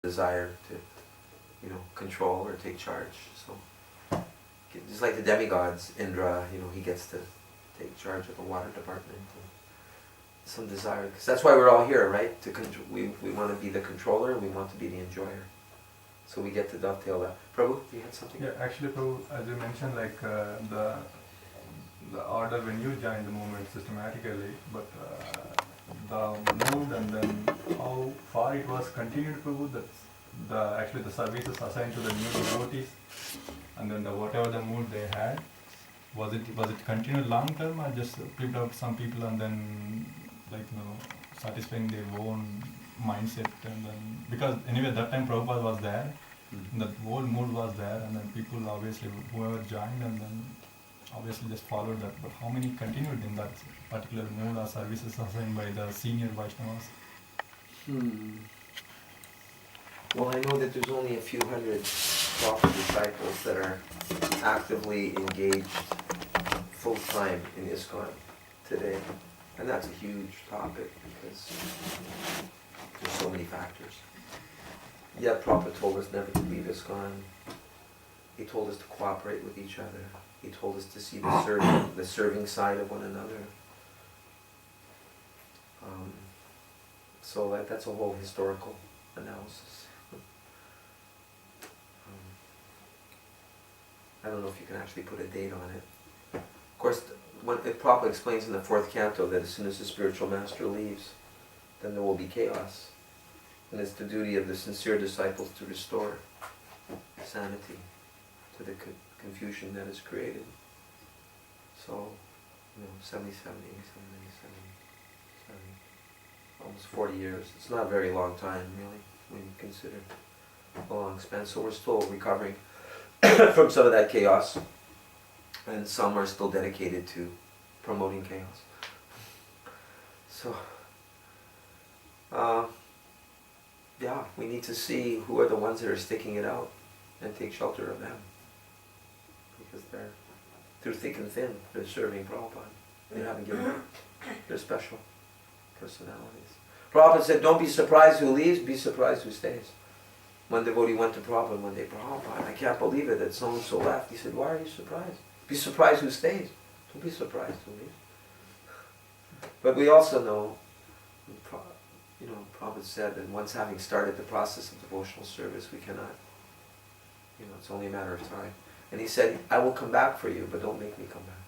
desire to, control or take charge. So, just like the demigods, Indra, he gets to take charge of the water department. Some desire, because that's why we're all here, right? We want to be the controller, and we want to be the enjoyer. So we get to dovetail that. Prabhu, you had something? Yeah, actually, Prabhu, as you mentioned, like the order when you joined the movement systematically, but the mood and then how far it was continued, Prabhu. That's actually the services assigned to the new devotees, and then whatever the mood they had, was it continued long term, or just picked up some people and then satisfying their own mindset, and then because anyway that time Prabhupada was there, the whole mood was there, and then people obviously whoever joined and then obviously just followed that. But how many continued in that particular mood or services assigned by the senior Vaishnavas? Well, I know that there's only a few hundred proper disciples that are actively engaged full-time in ISKCON today. And that's a huge topic because there's so many factors. Yet Prabhupada told us never to leave ISKCON. He told us to cooperate with each other. He told us to see the serving side of one another. So that's a whole historical analysis. I don't know if you can actually put a date on it. Of course, it Prabhupada explains in the 4th canto that as soon as the spiritual master leaves, then there will be chaos. And it's the duty of the sincere disciples to restore sanity to the confusion that is created. So, 77, 87, 87, almost 40 years. It's not a very long time, really, when you consider a long span. So we're still recovering from some of that chaos, and some are still dedicated to promoting chaos. So, yeah, we need to see who are the ones that are sticking it out and take shelter of them, because they're through thick and thin. They're serving Prabhupada. They haven't given up. They're special personalities. Prabhupada said, "Don't be surprised who leaves. Be surprised who stays." One devotee went to Prabhupada one day, "Prabhupada, I can't believe it that so-and-so left." He said, "Why are you surprised? Be surprised who stays. Don't be surprised who leaves." But we also know, Prabhupada said that once having started the process of devotional service, we cannot, it's only a matter of time. And he said, "I will come back for you, but don't make me come back."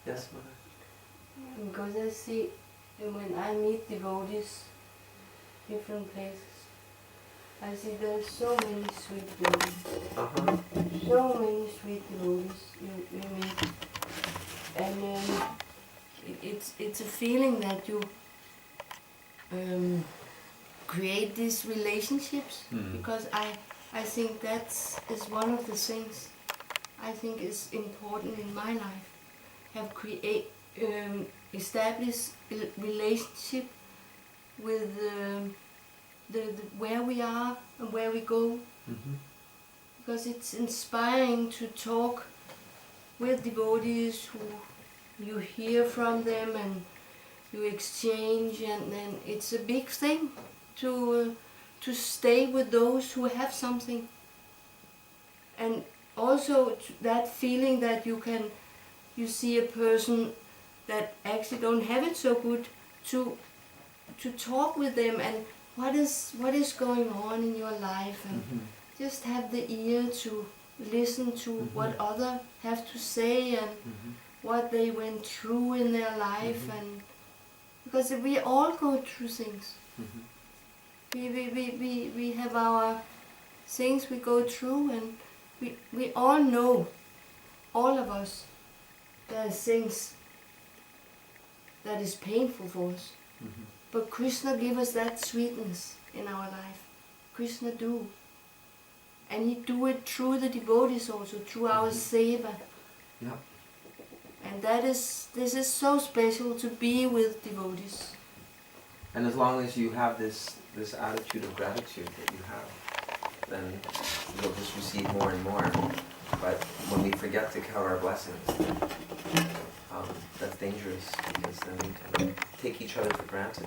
Yes, Mother? Because I see, when I meet devotees, different places, I see there are so many sweet devotees. So many sweet devotees you meet. And it's a feeling that you create these relationships, because I think is one of the things I think is important in my life. Have established a relationship with the where we are and where we go, because it's inspiring to talk with devotees who you hear from them and you exchange, and then it's a big thing to stay with those who have something, and also that feeling that you see a person that actually don't have it so good, to talk with them and what is going on in your life, and just have the ear to listen to what others have to say and what they went through in their life, and because we all go through things. We have our things we go through, and we all know, all of us, there are things that is painful for us. But Krishna gives us that sweetness in our life. Krishna do. And he do it through the devotees also, through our seva. Yeah. And this is so special to be with devotees. And as long as you have this attitude of gratitude that you have, then you'll just receive more and more. But when we forget to count our blessings, that's dangerous, because then we can take each other for granted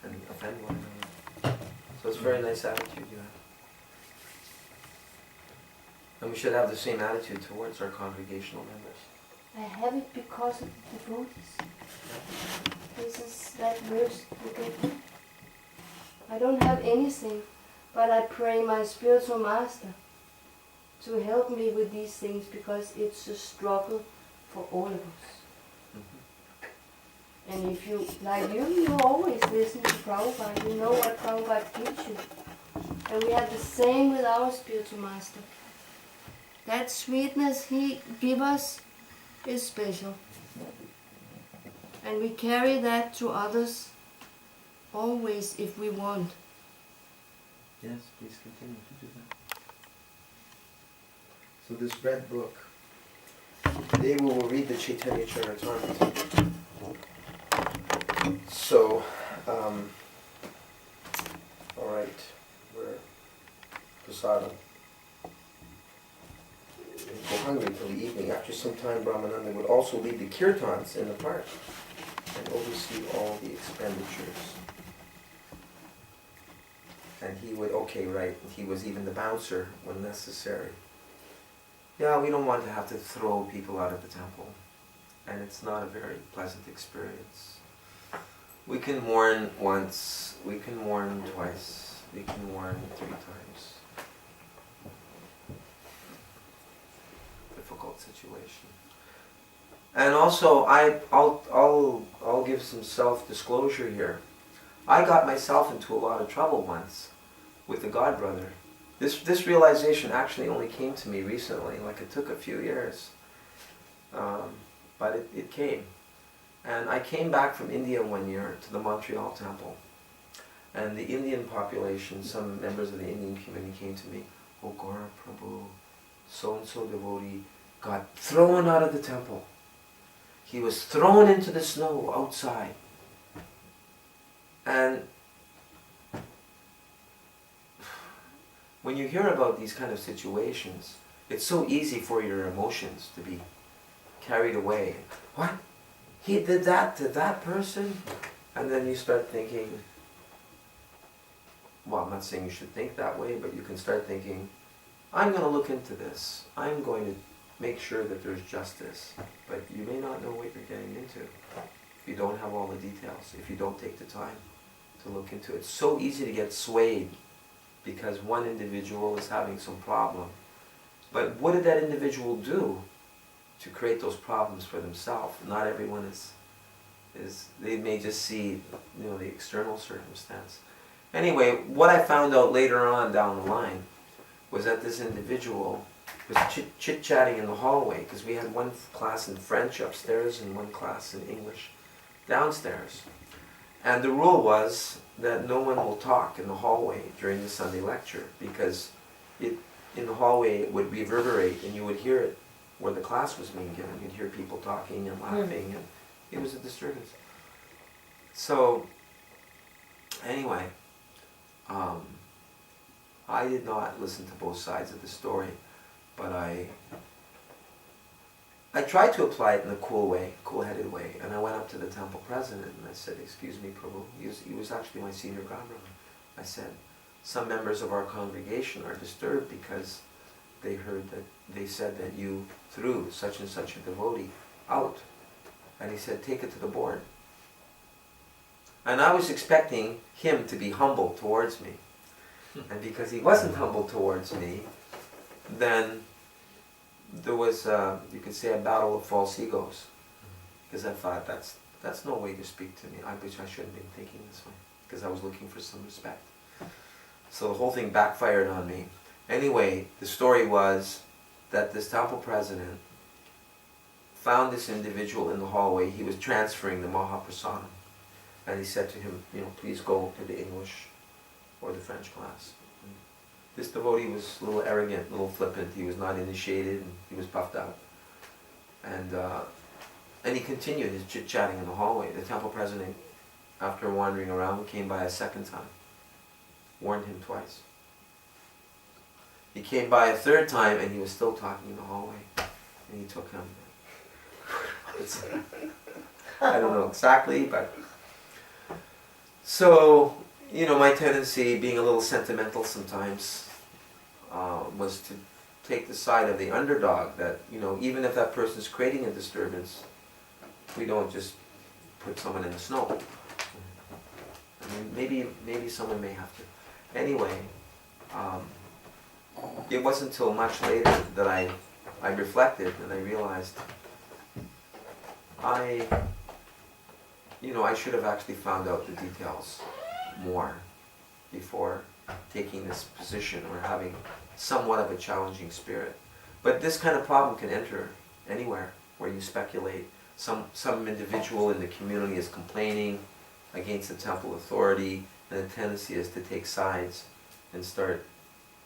and offend one another. It's a very nice attitude you have. And we should have the same attitude towards our congregational members. I have it because of the devotees. This is that verse you gave me. I don't have anything, but I pray my spiritual master to help me with these things because it's a struggle for all of us. Mm-hmm. And if you, like you always listen to Prabhupada, you know what Prabhupada gives you. And we have the same with our spiritual master. That sweetness he gives us is special. And we carry that to others always if we want. Yes, please continue to do that. So this red book, today we will read the Chaitanya Charitamrita. So, alright, we're prasadam. Go hungry till the evening. After some time, Brahmananda would also lead the kirtans in the park and oversee all the expenditures. And he would, he was even the bouncer when necessary. Yeah, we don't want to have to throw people out of the temple. And it's not a very pleasant experience. We can mourn once, we can mourn twice, we can mourn 3 times. Difficult situation. And also, I'll give some self-disclosure here. I got myself into a lot of trouble once with the God brother. This realization actually only came to me recently, like it took a few years. But it came. And I came back from India one year to the Montreal temple. And the Indian population, some members of the Indian community came to me, "Oh Gaura Prabhu, so-and-so devotee got thrown out of the temple. He was thrown into the snow outside." And when you hear about these kind of situations, it's so easy for your emotions to be carried away. What? He did that to that person? And then you start thinking, well, I'm not saying you should think that way, but you can start thinking, I'm going to look into this. I'm going to make sure that there's justice. But you may not know what you're getting into if you don't have all the details, if you don't take the time to look into it. It's so easy to get swayed because one individual is having some problem. But what did that individual do to create those problems for themselves? Not everyone is they may just see, the external circumstance. Anyway, what I found out later on down the line was that this individual was chit-chatting in the hallway, because we had one class in French upstairs and one class in English downstairs. And the rule was that no one will talk in the hallway during the Sunday lecture, because in the hallway it would reverberate and you would hear it where the class was being given. You'd hear people talking and laughing, and it was a disturbance. So, anyway, I did not listen to both sides of the story, but I tried to apply it in a cool-headed way, and I went up to the temple president and I said, "Excuse me, Prabhu," he was actually my senior godbrother. I said, "Some members of our congregation are disturbed because they said that you threw such and such a devotee out." And he said, "Take it to the board." And I was expecting him to be humble towards me. And because he wasn't humble towards me, then there was, you could say, a battle of false egos. Because I thought, that's no way to speak to me. I wish I shouldn't have been thinking this way, because I was looking for some respect. So the whole thing backfired on me. Anyway, the story was that this temple president found this individual in the hallway. He was transferring the Mahaprasadam. And he said to him, "Please go to the English or the French class." And this devotee was a little arrogant, a little flippant. He was not initiated, and he was puffed up. And he continued his chit-chatting in the hallway. The temple president, after wandering around, came by a second time, warned him twice. He came by a third time, and he was still talking in the hallway. And he took him. I don't know exactly, but... So, you know, my tendency, being a little sentimental sometimes, was to take the side of the underdog, that, you know, even if that person's creating a disturbance, we don't just put someone in the snow. I mean, maybe someone may have to. Anyway, it wasn't until much later that I reflected and I realized I should have actually found out the details more before taking this position or having somewhat of a challenging spirit. But this kind of problem can enter anywhere where you speculate. Some individual in the community is complaining against the temple authority, and the tendency is to take sides and start,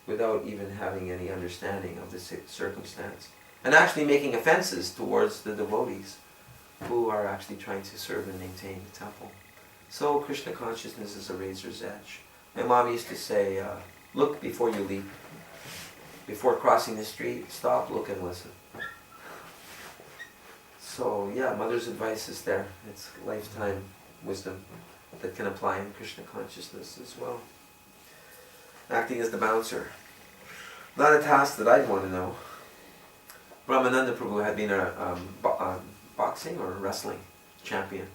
without even having any understanding of the circumstance, and actually making offenses towards the devotees who are actually trying to serve and maintain the temple. So Krishna consciousness is a razor's edge. My mom used to say, look before you leap. Before crossing the street, stop, look, and listen. So yeah, mother's advice is there. It's lifetime wisdom that can apply in Krishna consciousness as well. Acting as the bouncer. Not a task that I'd want to know. Brahmananda Prabhu had been a boxing or wrestling champion.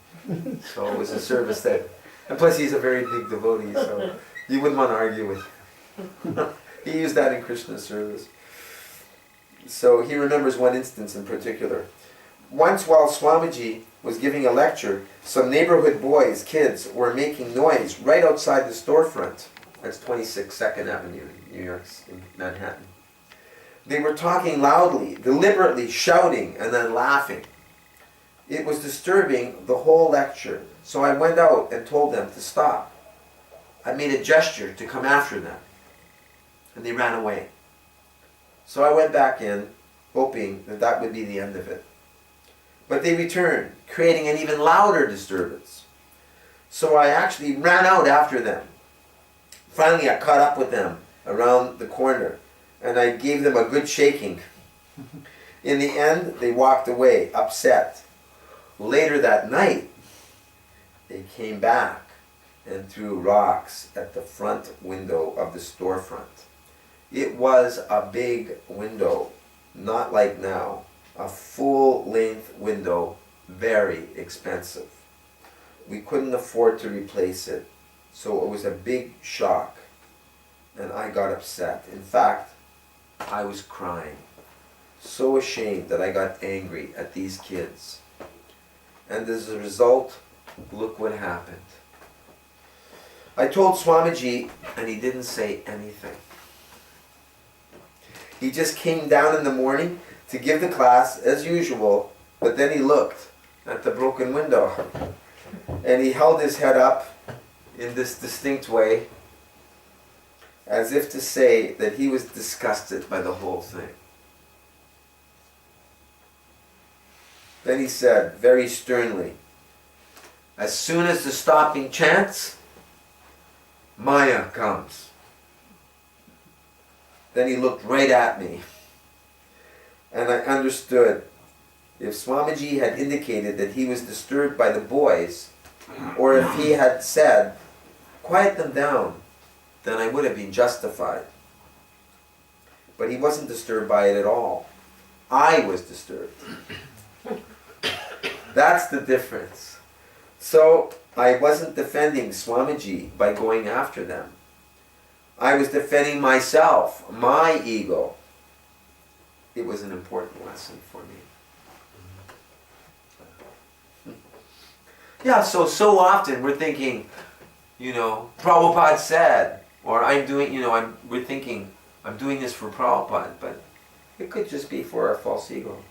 So it was a service that, and plus he's a very big devotee, so you wouldn't want to argue with him. He used that in Krishna's service. So he remembers one instance in particular. Once while Swamiji was giving a lecture, some neighborhood boys, kids, were making noise right outside the storefront. That's 26 2nd Avenue, New York, in Manhattan. They were talking loudly, deliberately shouting, and then laughing. It was disturbing the whole lecture, so I went out and told them to stop. I made a gesture to come after them, and they ran away. So I went back in, hoping that that would be the end of it. But they returned, creating an even louder disturbance. So I actually ran out after them. Finally, I caught up with them around the corner, and I gave them a good shaking. In the end, they walked away, upset. Later that night, they came back and threw rocks at the front window of the storefront. It was a big window, not like now. A full-length window, very expensive. We couldn't afford to replace it, so it was a big shock, and I got upset. In fact, I was crying, so ashamed that I got angry at these kids. And as a result, look what happened. I told Swamiji, and he didn't say anything. He just came down in the morning to give the class as usual, but then he looked at the broken window and he held his head up in this distinct way, as if to say that he was disgusted by the whole thing. Then he said very sternly, as soon as the stopping chants, Maya comes. Then he looked right at me. And I understood. If Swamiji had indicated that he was disturbed by the boys, or if he had said, quiet them down, then I would have been justified. But he wasn't disturbed by it at all. I was disturbed. That's the difference. So I wasn't defending Swamiji by going after them. I was defending myself, my ego. It was an important lesson for me. Yeah, so often we're thinking, Prabhupada said, or we're thinking, I'm doing this for Prabhupada, but it could just be for our false ego.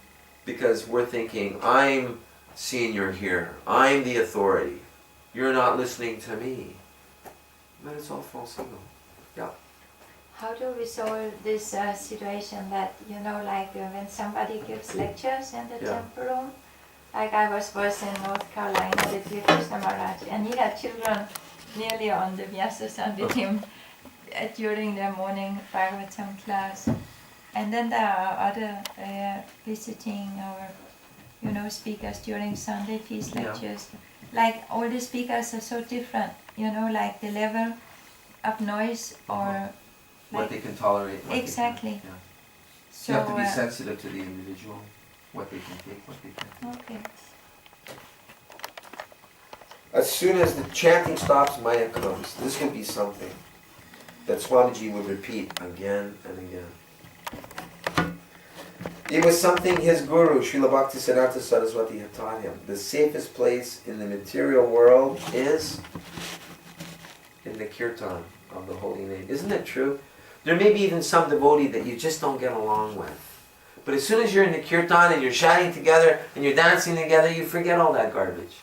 Because we're thinking, I'm senior here, I'm the authority, you're not listening to me. But it's all false ego. Yeah. How do we solve this situation that, when somebody gives lectures in the temple room, like I was in North Carolina with Krishna Maharaj, and he had children nearly on the Vyasa with him during the morning Bhagavatam class. And then there are other visiting or, speakers during Sunday feast lectures. Like all the speakers are so different. you know, like the level of noise or What like, they can tolerate. What exactly. They can, yeah. So You have to be sensitive to the individual, what they can take, what they can. okay. As soon as the chanting stops, Maya comes. This would be something that Swamiji would repeat again and again. It was something his guru, Srila Bhaktisiddhanta Saraswati, had taught him. The safest place in the material world is in the kirtan of the holy name. Isn't it true? There may be even some devotee that you just don't get along with. But as soon as you're in the kirtan and you're chatting together and you're dancing together, you forget all that garbage.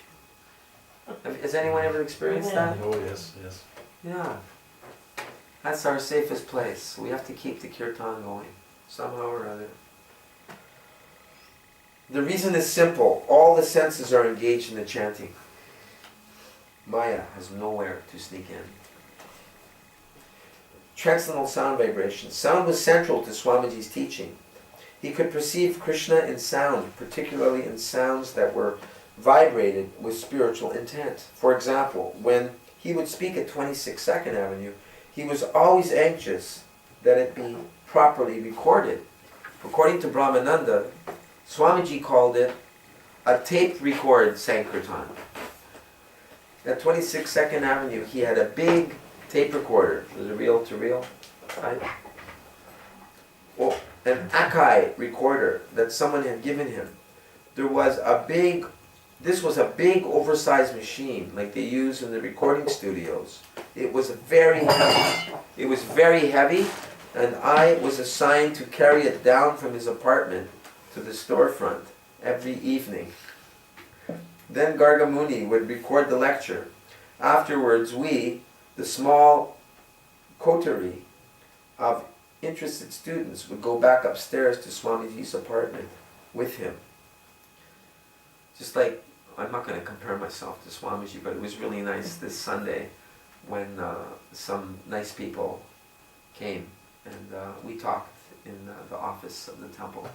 Has anyone ever experienced that? Oh, yes, yes. Yeah. That's our safest place. We have to keep the kirtan going, somehow or other. The reason is simple. All the senses are engaged in the chanting. Maya has nowhere to sneak in. Transcendental sound vibration. Sound was central to Swamiji's teaching. He could perceive Krishna in sound, particularly in sounds that were vibrated with spiritual intent. For example, when he would speak at 22nd Avenue, he was always anxious that it be properly recorded. According to Brahmananda, Swamiji called it a tape record Sankirtan. At 22nd Avenue, he had a big tape recorder. It was a reel-to-reel type. Well, an Akai recorder that someone had given him. There was this was a big oversized machine like they use in the recording studios. It was very heavy. It was very heavy, and I was assigned to carry it down from his apartment to the storefront every evening. Then Gargamuni would record the lecture. Afterwards, we, the small coterie of interested students, would go back upstairs to Swamiji's apartment with him. Just like, I'm not going to compare myself to Swamiji, but it was really nice this Sunday when some nice people came and we talked in the office of the temple,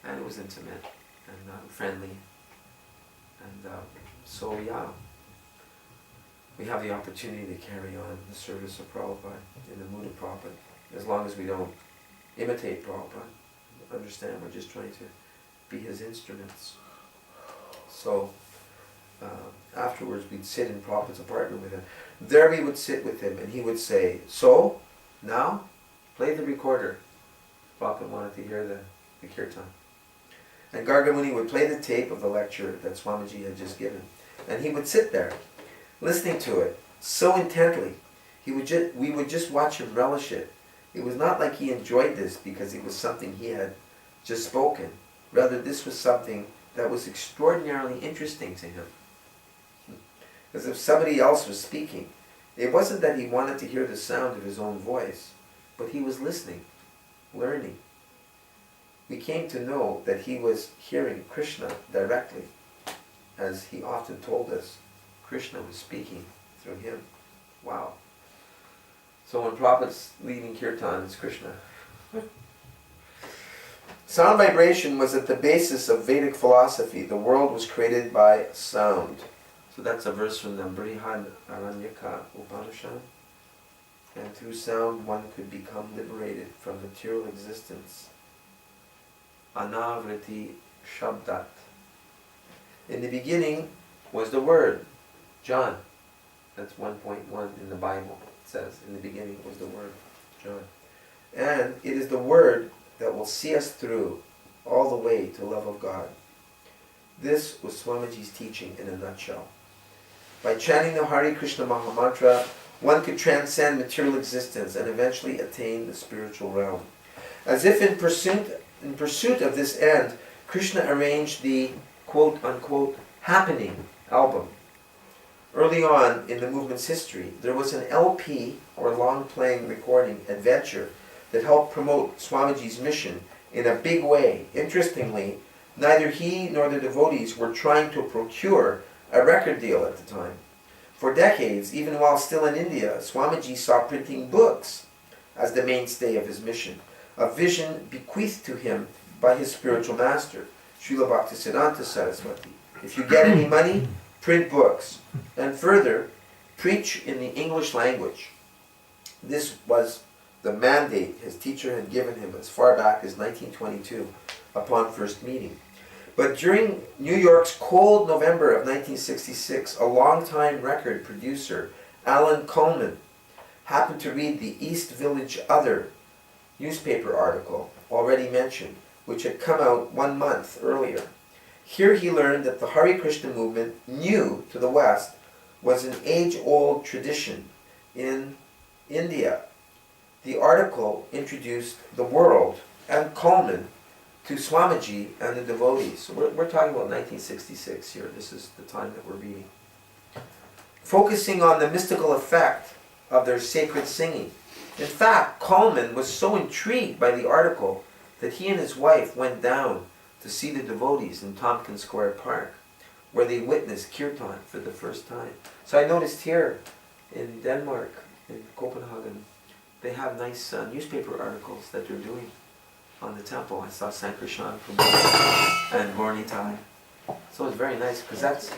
and it was intimate and friendly, and so yeah, we have the opportunity to carry on the service of Prabhupada in the mood of Prabhupada, as long as we don't imitate Prabhupada. Understand, we're just trying to be his instruments. So afterwards we'd sit in Prabhupada's apartment with him. There we would sit with him and he would say, "So, now, play the recorder." Prabhupada wanted to hear the kirtan. And Gargamuni would play the tape of the lecture that Swamiji had just given. And he would sit there, listening to it so intently. We would just watch him relish it. It was not like he enjoyed this because it was something he had just spoken. Rather, this was something that was extraordinarily interesting to him. As if somebody else was speaking. It wasn't that he wanted to hear the sound of his own voice, but he was listening, learning. We came to know that he was hearing Krishna directly. As he often told us, Krishna was speaking through him. Wow. So when Prabhupada's leading kirtan, it's Krishna. Sound vibration was at the basis of Vedic philosophy. The world was created by sound. So that's a verse from the Brihad Aranyaka Upanishad. And through sound one could become liberated from material existence. Anavriti Shabdat. In the beginning was the Word. John. That's 1.1 in the Bible. It says, in the beginning was the Word. John. And it is the Word that will see us through all the way to love of God. This was Swamiji's teaching in a nutshell. By chanting the Hare Krishna Mahamantra, one could transcend material existence and eventually attain the spiritual realm. As if in pursuit of this end, Krishna arranged the quote-unquote happening album. Early on in the movement's history, there was an LP, or long-playing recording, adventure that helped promote Swamiji's mission in a big way. Interestingly, neither he nor the devotees were trying to procure a record deal at the time. For decades, even while still in India, Swamiji saw printing books as the mainstay of his mission, a vision bequeathed to him by his spiritual master, Srila Bhaktisiddhanta Saraswati. If you get any money, print books. And further, preach in the English language. This was the mandate his teacher had given him as far back as 1922 upon first meeting. But during New York's cold November of 1966, a longtime record producer, Alan Coleman, happened to read the East Village Other newspaper article already mentioned, which had come out 1 month earlier. Here he learned that the Hare Krishna movement, new to the West, was an age-old tradition in India. The article introduced the world and Coleman to Swamiji and the devotees. So we're talking about 1966 here. This is the time that we're reading. Focusing on the mystical effect of their sacred singing. In fact, Coleman was so intrigued by the article that he and his wife went down to see the devotees in Tompkins Square Park, where they witnessed kirtan for the first time. So I noticed here in Denmark, in Copenhagen, they have nice newspaper articles that they're doing on the temple. I saw Sankrishan from and Mornitai. So it's very nice, because that's,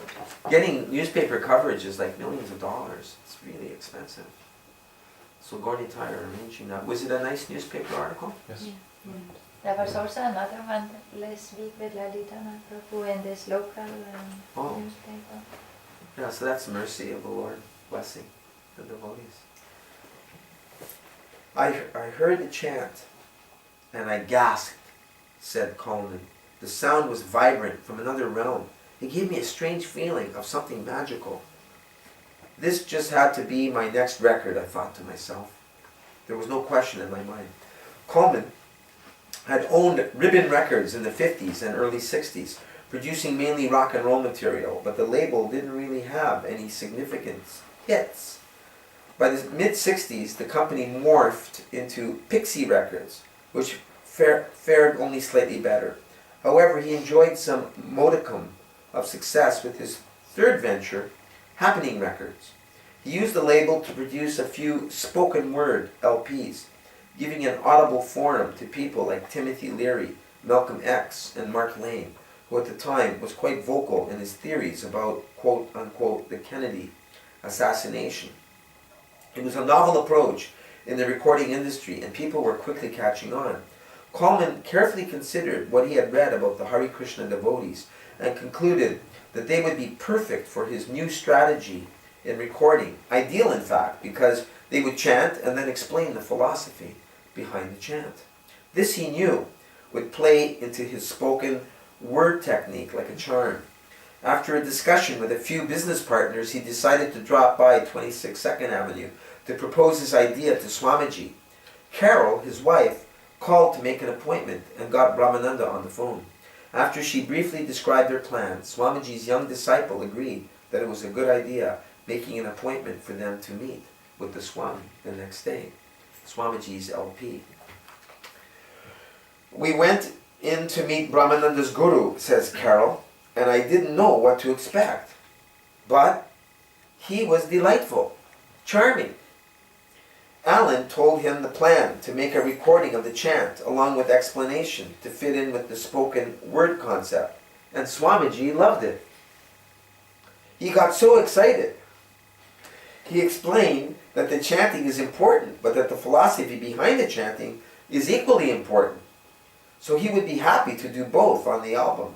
getting newspaper coverage is like millions of dollars. It's really expensive. So Gornitai are arranging that. Was it a nice newspaper article? Yes. Yeah. There was also another one last week with Lalita Mahaprabhu in this local newspaper. Yeah, so that's mercy of the Lord, blessing the devotees. I heard the chant, and I gasped, said Coleman. The sound was vibrant from another realm. It gave me a strange feeling of something magical. This just had to be my next record, I thought to myself. There was no question in my mind. Coleman had owned Ribbon Records in the 50s and early 60s, producing mainly rock and roll material, but the label didn't really have any significant hits. By the mid-60s, the company morphed into Pixie Records, which fared only slightly better. However, he enjoyed some modicum of success with his third venture, Happening Records. He used the label to produce a few spoken word LPs, giving an audible forum to people like Timothy Leary, Malcolm X, and Mark Lane, who at the time was quite vocal in his theories about, quote unquote, the Kennedy assassination. It was a novel approach in the recording industry, and people were quickly catching on. Coleman carefully considered what he had read about the Hare Krishna devotees and concluded that they would be perfect for his new strategy in recording. Ideal, in fact, because they would chant and then explain the philosophy behind the chant. This, he knew, would play into his spoken word technique like a charm. After a discussion with a few business partners, he decided to drop by 26 2nd Avenue to propose his idea to Swamiji. Carol, his wife, called to make an appointment and got Brahmananda on the phone. After she briefly described her plan, Swamiji's young disciple agreed that it was a good idea, making an appointment for them to meet with the Swami the next day. Swamiji's LP. We went in to meet Brahmananda's guru, says Carol, and I didn't know what to expect. But he was delightful, charming. Alan told him the plan to make a recording of the chant along with explanation to fit in with the spoken word concept, and Swamiji loved it. He got so excited. He explained that the chanting is important, but that the philosophy behind the chanting is equally important. So he would be happy to do both on the album.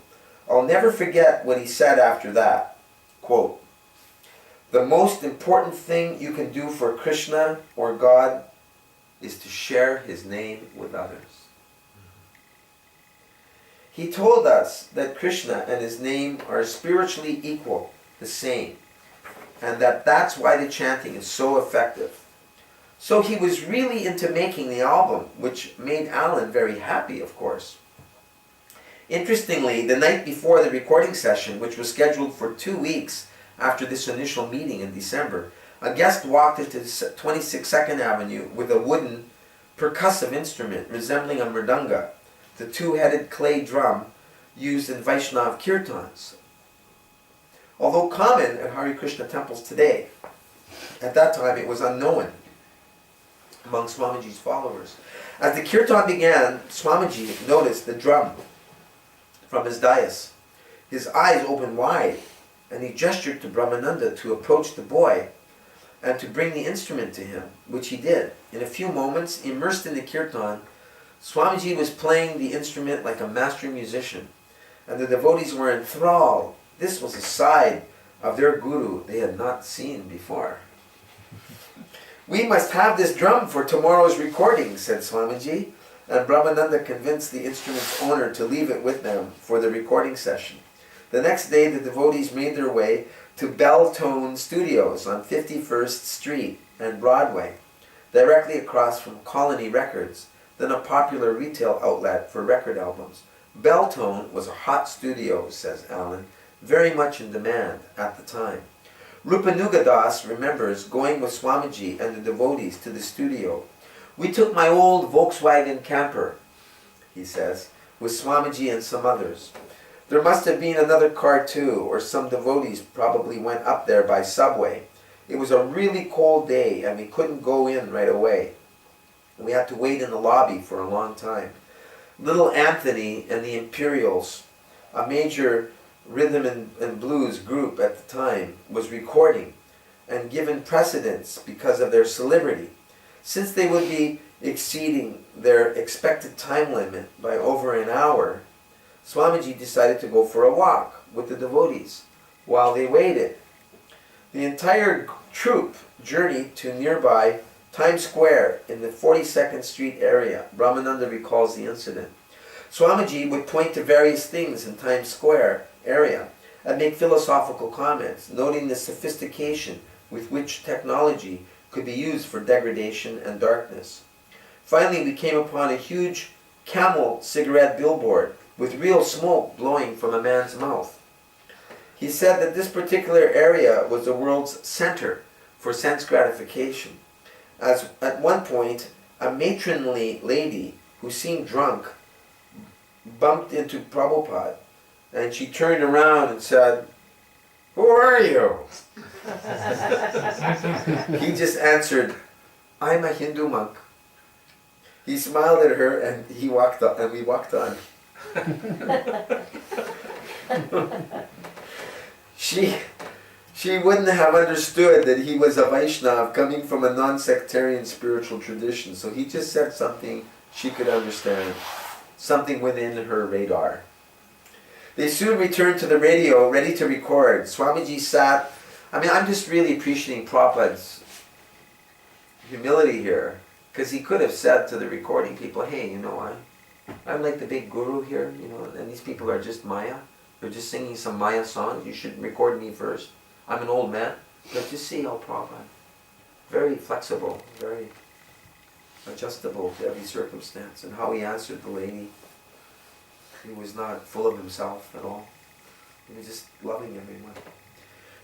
I'll never forget what he said after that. Quote, "The most important thing you can do for Krishna or God is to share his name with others." He told us that Krishna and his name are spiritually equal, the same, and that that's why the chanting is so effective. So he was really into making the album, which made Alan very happy, of course. Interestingly, the night before the recording session, which was scheduled for 2 weeks after this initial meeting in December, a guest walked into 26 2nd Avenue with a wooden percussive instrument resembling a mridanga, the two-headed clay drum used in Vaishnav kirtans. Although common at Hare Krishna temples today, at that time it was unknown among Swamiji's followers. As the kirtan began, Swamiji noticed the drum from his dais. His eyes opened wide, and he gestured to Brahmananda to approach the boy. and to bring the instrument to him, which he did. In a few moments, immersed in the kirtan, Swamiji was playing the instrument like a master musician, and the devotees were enthralled. This was a side of their guru they had not seen before. "We must have this drum for tomorrow's recording," said Swamiji, and Brahmananda convinced the instrument's owner to leave it with them for the recording session. The next day, the devotees made their way to Bell Tone Studios on 51st Street and Broadway, directly across from Colony Records, then a popular retail outlet for record albums. Bell Tone was a hot studio, says Alan, very much in demand at the time. Rupanuga Das remembers going with Swamiji and the devotees to the studio. "We took my old Volkswagen camper," he says, "with Swamiji and some others. There must have been another car too, or some devotees probably went up there by subway. It was a really cold day and we couldn't go in right away. We had to wait in the lobby for a long time. Little Anthony and the Imperials, a major rhythm and blues group at the time, was recording and given precedence because of their celebrity. Since they would be exceeding their expected time limit by over an hour, Swamiji decided to go for a walk with the devotees while they waited. The entire troupe journeyed to nearby Times Square in the 42nd Street area. Brahmananda recalls the incident. Swamiji would point to various things in Times Square area and make philosophical comments, noting the sophistication with which technology could be used for degradation and darkness. Finally, we came upon a huge Camel cigarette billboard with real smoke blowing from a man's mouth. He said that this particular area was the world's center for sense gratification. As at one point, a matronly lady who seemed drunk bumped into Prabhupada, and she turned around and said, "Who are you?" He just answered, "I'm a Hindu monk." He smiled at her and we walked on. She wouldn't have understood that he was a Vaishnav coming from a non-sectarian spiritual tradition, so he just said something she could understand, something within her radar. They soon returned to the radio, ready to record. Swamiji sat. I'm just really appreciating Prabhupada's humility here, because he could have said to the recording people, "Hey, I'm like the big guru here, and these people are just Maya. They're just singing some Maya songs. You should record me first. I'm an old man." But just see how Prabhupada, very flexible, very adjustable to every circumstance, and how he answered the lady. He was not full of himself at all. He was just loving everyone.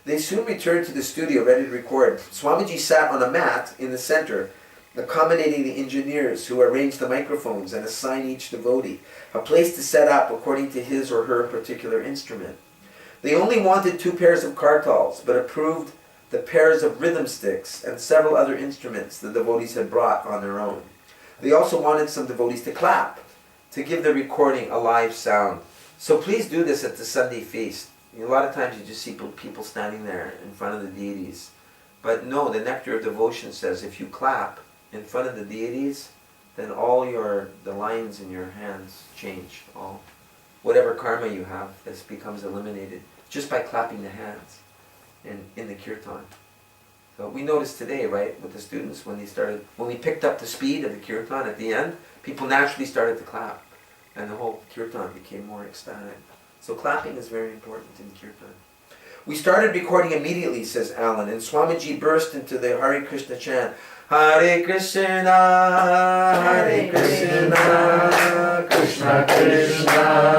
They soon returned to the studio, ready to record. Swamiji sat on a mat in the center, accommodating the engineers who arranged the microphones and assigned each devotee a place to set up according to his or her particular instrument. They only wanted 2 pairs of kartals, but approved the pairs of rhythm sticks and several other instruments the devotees had brought on their own. They also wanted some devotees to clap, to give the recording a live sound. So please do this at the Sunday feast. A lot of times you just see people standing there in front of the deities. But no, the Nectar of Devotion says if you clap in front of the deities, then all the lines in your hands change. Whatever karma you have, this becomes eliminated just by clapping the hands in the kirtan. So we noticed today, right, with the students, when we picked up the speed of the kirtan at the end, people naturally started to clap, and the whole kirtan became more ecstatic. So clapping is very important in kirtan. We started recording immediately, says Alan, and Swamiji burst into the Hare Krishna chant. Hare Krishna, Krishna Krishna,